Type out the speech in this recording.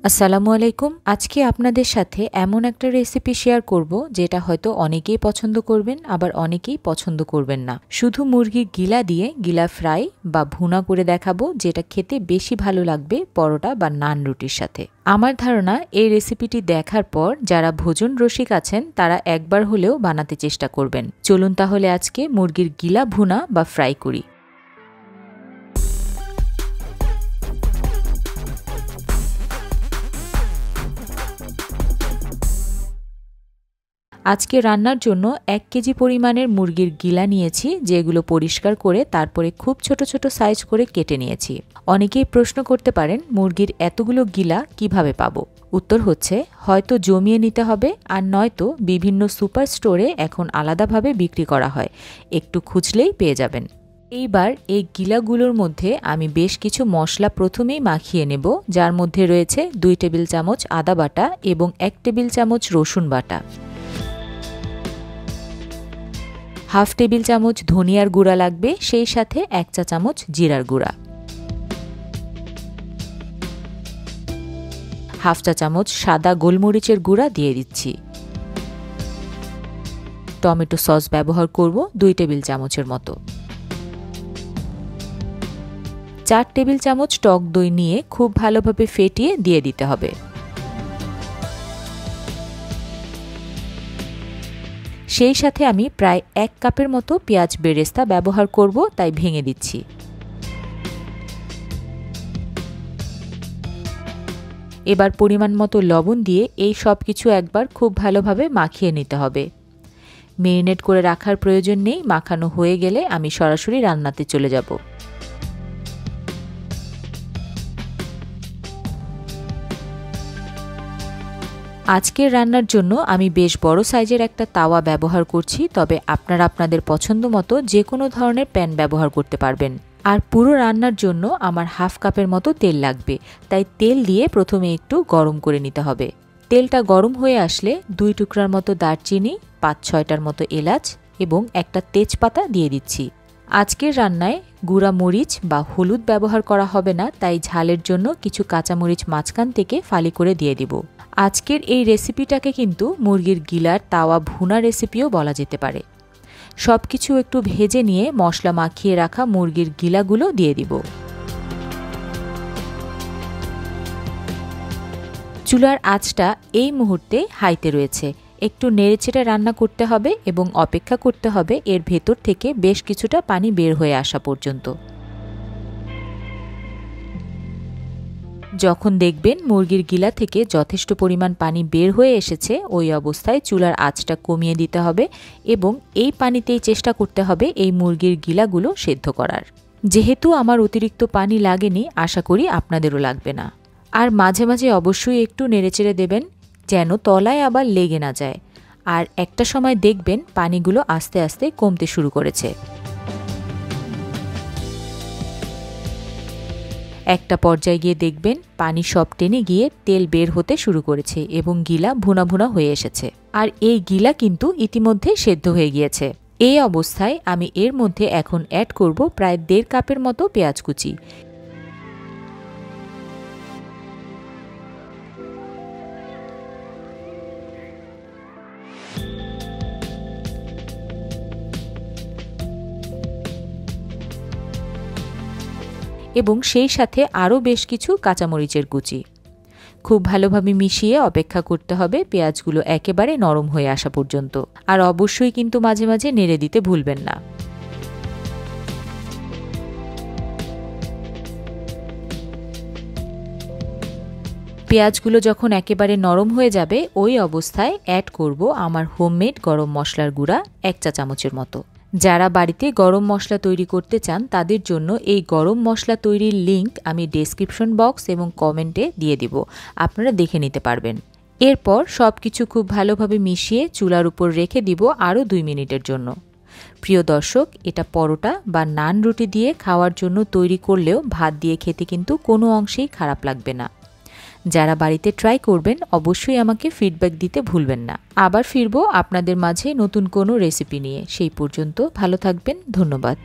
আসসালামু আলাইকুম। আজকে আপনাদের সাথে এমন একটা রেসিপি শেয়ার করব যেটা হয়তো অনেকেই পছন্দ করবেন, আবার অনেকেই পছন্দ করবেন না। শুধু মুরগির গিলা দিয়ে গিলা ফ্রাই বা ভুনা করে দেখাবো, যেটা খেতে বেশি ভালো লাগবে পরোটা বা নান রুটির সাথে। আমার ধারণা এই রেসিপিটি দেখার পর যারা ভোজন রসিক আছেন তারা একবার হলেও বানাতে চেষ্টা করবেন। চলুন তাহলে আজকে মুরগির গিলা ভুনা বা ফ্রাই করি। আজকে রান্নার জন্য 1 কেজি পরিমাণের মুরগির গিলা নিয়েছি, যেগুলো পরিষ্কার করে তারপরে খুব ছোট ছোট সাইজ করে কেটে নিয়েছি। অনেকেই প্রশ্ন করতে পারেন মুরগির এতগুলো গিলা কিভাবে পাবো। উত্তর হচ্ছে, হয়তো জমিয়ে নিতে হবে, আর নয়তো বিভিন্ন সুপার স্টোরে এখন আলাদাভাবে বিক্রি করা হয়, একটু খুঁজলেই পেয়ে যাবেন। এইবার এই গিলাগুলোর মধ্যে আমি বেশ কিছু মশলা প্রথমেই মাখিয়ে নেব, যার মধ্যে রয়েছে 2 টেবিল চামচ আদা বাটা এবং 1 টেবিল চামচ রসুন বাটা, হাফ টেবিল চামচ ধনিয়ার গুঁড়া লাগবে, সেই সাথে 1 চা চামচ জিরার গুঁড়া, হাফ চা চামচ সাদা গোলমরিচের গুঁড়া দিয়ে দিচ্ছি। টমেটো সস ব্যবহার করব 2 টেবিল চামচের মতো। 4 টেবিল চামচ টক দই নিয়ে খুব ভালোভাবে ফেটিয়ে দিয়ে দিতে হবে। সেই সাথে আমি প্রায় 1 কাপের মতো পেঁয়াজ বেরেস্তা ব্যবহার করব, তাই ভেঙে দিচ্ছি। এবার পরিমাণ মতো লবণ দিয়ে এই সব কিছু একবার খুব ভালোভাবে মাখিয়ে নিতে হবে। মেরিনেট করে রাখার প্রয়োজন নেই, মাখানো হয়ে গেলে আমি সরাসরি রান্নাতে চলে যাব। আজকের রান্নার জন্য আমি বেশ বড় সাইজের একটা তাওয়া ব্যবহার করছি, তবে আপনারা আপনাদের পছন্দ মতো যে কোনো ধরনের প্যান ব্যবহার করতে পারবেন। আর পুরো রান্নার জন্য আমার হাফ কাপের মতো তেল লাগবে, তাই তেল দিয়ে প্রথমে একটু গরম করে নিতে হবে। তেলটা গরম হয়ে আসলে 2 টুকরার মতো দারচিনি, 5-6টার মতো এলাচ এবং একটা তেজপাতা দিয়ে দিচ্ছি। আজকের রান্নায় গুঁড়া মরিচ বা হলুদ ব্যবহার করা হবে না, তাই ঝালের জন্য কিছু কাঁচামরিচ মাঝখান থেকে ফালি করে দিয়ে দিব। আজকের এই রেসিপিটাকে কিন্তু মুরগির গিলার তাওয়া ভুনা রেসিপিও বলা যেতে পারে। সব কিছু একটু ভেজে নিয়ে মশলা মাখিয়ে রাখা মুরগির গিলাগুলো দিয়ে দিব। চুলার আঁচটা এই মুহূর্তে হাইতে রয়েছে। একটু নেড়েচেড়ে রান্না করতে হবে এবং অপেক্ষা করতে হবে এর ভেতর থেকে বেশ কিছুটা পানি বের হয়ে আসা পর্যন্ত। যখন দেখবেন মুরগির গিলা থেকে যথেষ্ট পরিমাণ পানি বের হয়ে এসেছে, ওই অবস্থায় চুলার আঁচটা কমিয়ে দিতে হবে এবং এই পানিতেই চেষ্টা করতে হবে এই মুরগির গিলাগুলো সেদ্ধ করার। যেহেতু আমার অতিরিক্ত পানি লাগেনি, আশা করি আপনাদেরও লাগবে না। আর মাঝে মাঝে অবশ্যই একটু নেড়েচেড়ে দেবেন, যেন তলায় আবার লেগে না যায়। আর একটা সময় দেখবেন পানিগুলো আস্তে আস্তে কমতে শুরু করেছে। একটা পর্যায়ে গিয়ে দেখবেন পানি সব টেনে গিয়ে তেল বের হতে শুরু করেছে এবং গিলা ভুনা ভুনা হয়ে এসেছে। আর এই গিলা কিন্তু ইতিমধ্যে সেদ্ধ হয়ে গিয়েছে। এই অবস্থায় আমি এর মধ্যে এখন অ্যাড করব প্রায় 1.5 কাপের মতো পেঁয়াজ কুচি। এবং সেই সাথে আরও বেশ কিছু কাঁচামরিচের কুচি। খুব ভালোভাবে মিশিয়ে অপেক্ষা করতে হবে পেঁয়াজগুলো একেবারে নরম হয়ে আসা পর্যন্ত। আর অবশ্যই কিন্তু মাঝে মাঝে নেড়ে দিতে ভুলবেন না। পেঁয়াজগুলো যখন একেবারে নরম হয়ে যাবে, ওই অবস্থায় অ্যাড করব আমার হোমমেড গরম মশলার গুঁড়া 1 চা চামচের মতো। যারা বাড়িতে গরম মশলা তৈরি করতে চান তাদের জন্য এই গরম মশলা তৈরির লিংক আমি ডেসক্রিপশন বক্স এবং কমেন্টে দিয়ে দিব, আপনারা দেখে নিতে পারবেন। এরপর সব কিছু খুব ভালোভাবে মিশিয়ে চুলার উপর রেখে দিব আরও 2 মিনিটের জন্য। প্রিয় দর্শক, এটা পরোটা বা নান রুটি দিয়ে খাওয়ার জন্য তৈরি করলেও ভাত দিয়ে খেতে কিন্তু কোনো অংশেই খারাপ লাগবে না। যারা বাড়িতে ট্রাই করবেন অবশ্যই আমাকে ফিডব্যাক দিতে ভুলবেন না। আবার ফিরবো আপনাদের মাঝে নতুন কোনো রেসিপি নিয়ে। সেই পর্যন্ত ভালো থাকবেন। ধন্যবাদ।